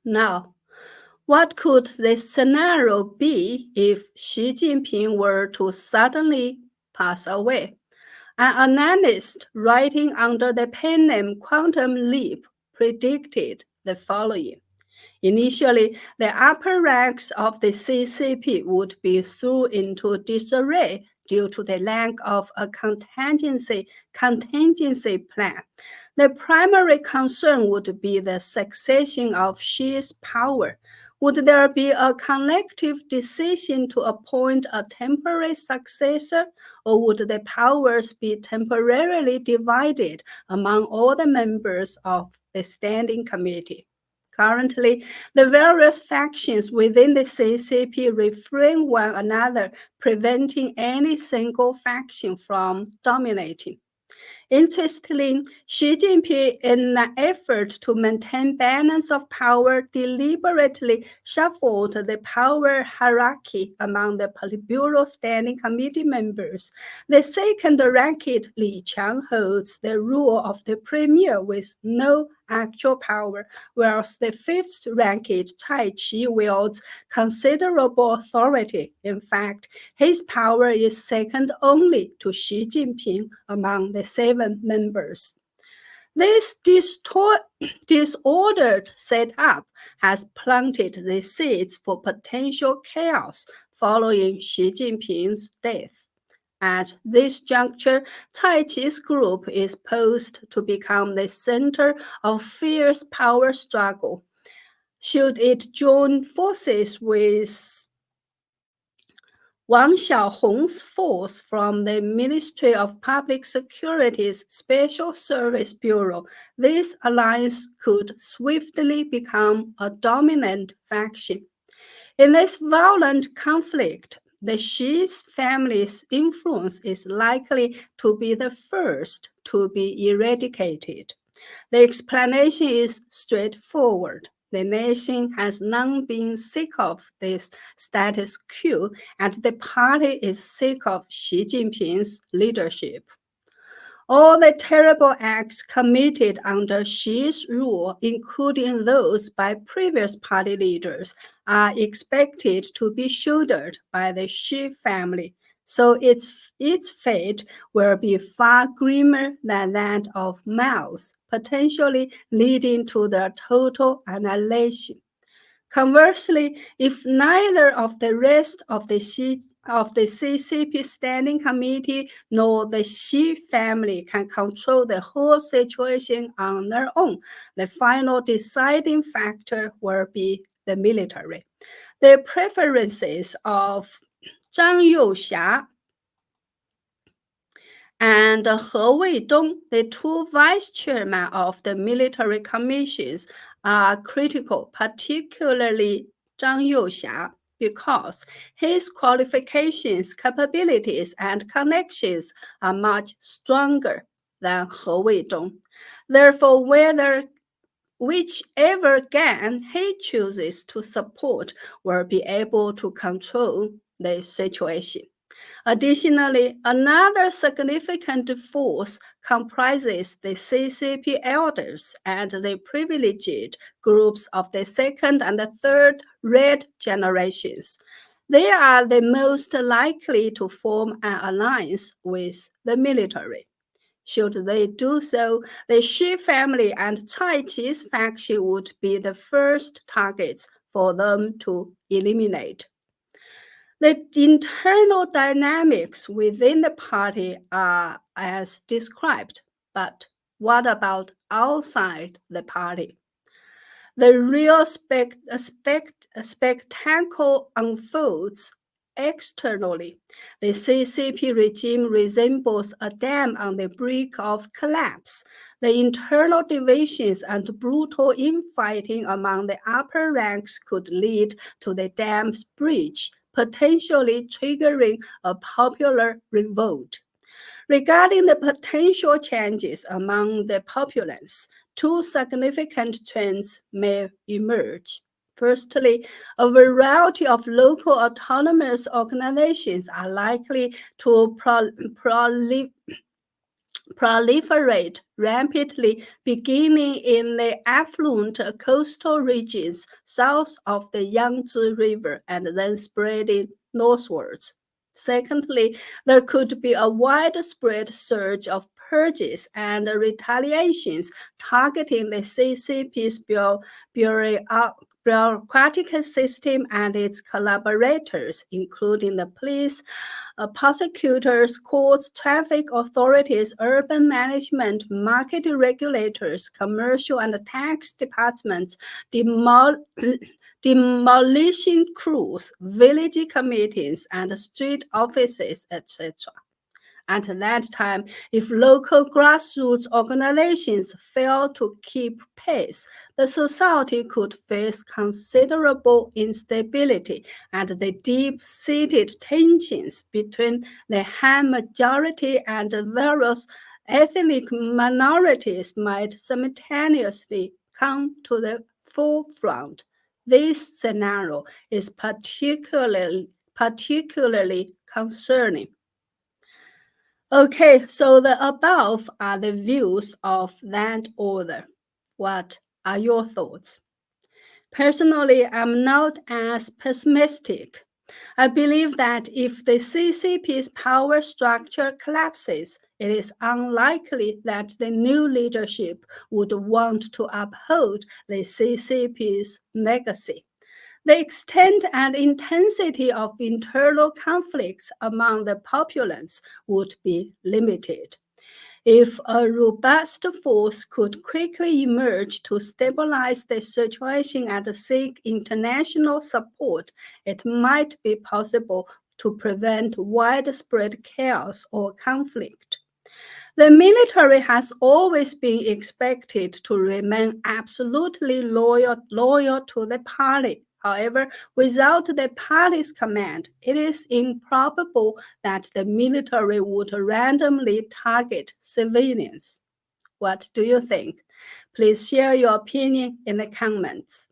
Now, what could this scenario be if Xi Jinping were to suddenly pass away? An analyst writing under the pen name Quantum Leap predicted the following. Initially, the upper ranks of the CCP would be thrown into disarray due to the lack of a contingency plan. The primary concern would be the succession of Xi's power. Would there be a collective decision to appoint a temporary successor, or would the powers be temporarily divided among all the members of the Standing Committee? Currently, the various factions within the CCP refrain one another, preventing any single faction from dominating. Interestingly, Xi Jinping, in an effort to maintain balance of power, deliberately shuffled the power hierarchy among the Politburo Standing Committee members. The second-ranked Li Qiang holds the role of the premier with no actual power, whereas the fifth-ranked Cai Qi wields considerable authority. In fact, his power is second only to Xi Jinping among the 7 members. This disordered setup has planted the seeds for potential chaos following Xi Jinping's death. At this juncture, Cai Qi's group is posed to become the center of fierce power struggle. Should it join forces with Wang Xiaohong's force from the Ministry of Public Security's Special Service Bureau, this alliance could swiftly become a dominant faction. In this violent conflict, the Xi family's influence is likely to be the first to be eradicated. The explanation is straightforward. The nation has long been sick of this status quo, and the party is sick of Xi Jinping's leadership. All the terrible acts committed under Xi's rule, including those by previous party leaders, are expected to be shouldered by the Xi family, so its fate will be far grimmer than that of Mao's, potentially leading to their total annihilation. Conversely, if neither of the rest of the CCP Standing Committee nor the Xi family can control the whole situation on their own, the final deciding factor will be the military. The preferences of Zhang Youxia and He Weidong, the 2 vice chairmen of the military commissions, are critical, particularly Zhang Youxia, because his qualifications, capabilities, and connections are much stronger than He Weidong. Therefore, whichever gang he chooses to support will be able to control the situation. Additionally, another significant force comprises the CCP elders and the privileged groups of the second and the third red generations. They are the most likely to form an alliance with the military. Should they do so, the Xi family and Cai Qi's faction would be the first targets for them to eliminate. The internal dynamics within the party are as described, but what about outside the party? The real spectacle unfolds externally. The CCP regime resembles a dam on the brink of collapse. The internal divisions and brutal infighting among the upper ranks could lead to the dam's breach, potentially triggering a popular revolt. Regarding the potential changes among the populace, 2 significant trends may emerge. Firstly, a variety of local autonomous organizations are likely to proliferate rapidly, beginning in the affluent coastal regions south of the Yangtze River and then spreading northwards. Secondly, there could be a widespread surge of purges and retaliations targeting the CCP's bureaucratic system and its collaborators, including the police, prosecutors, courts, traffic authorities, urban management, market regulators, commercial and tax departments, demolition crews, village committees, and street offices, etc. At that time, if local grassroots organizations fail to keep pace, the society could face considerable instability, and the deep-seated tensions between the Han majority and various ethnic minorities might simultaneously come to the forefront. This scenario is particularly concerning. Okay, so the above are the views of that author. What are your thoughts? Personally, I'm not as pessimistic. I believe that if the CCP's power structure collapses, it is unlikely that the new leadership would want to uphold the CCP's legacy. The extent and intensity of internal conflicts among the populace would be limited. If a robust force could quickly emerge to stabilize the situation and seek international support, it might be possible to prevent widespread chaos or conflict. The military has always been expected to remain absolutely loyal to the party. However, without the party's command, it is improbable that the military would randomly target civilians. What do you think? Please share your opinion in the comments.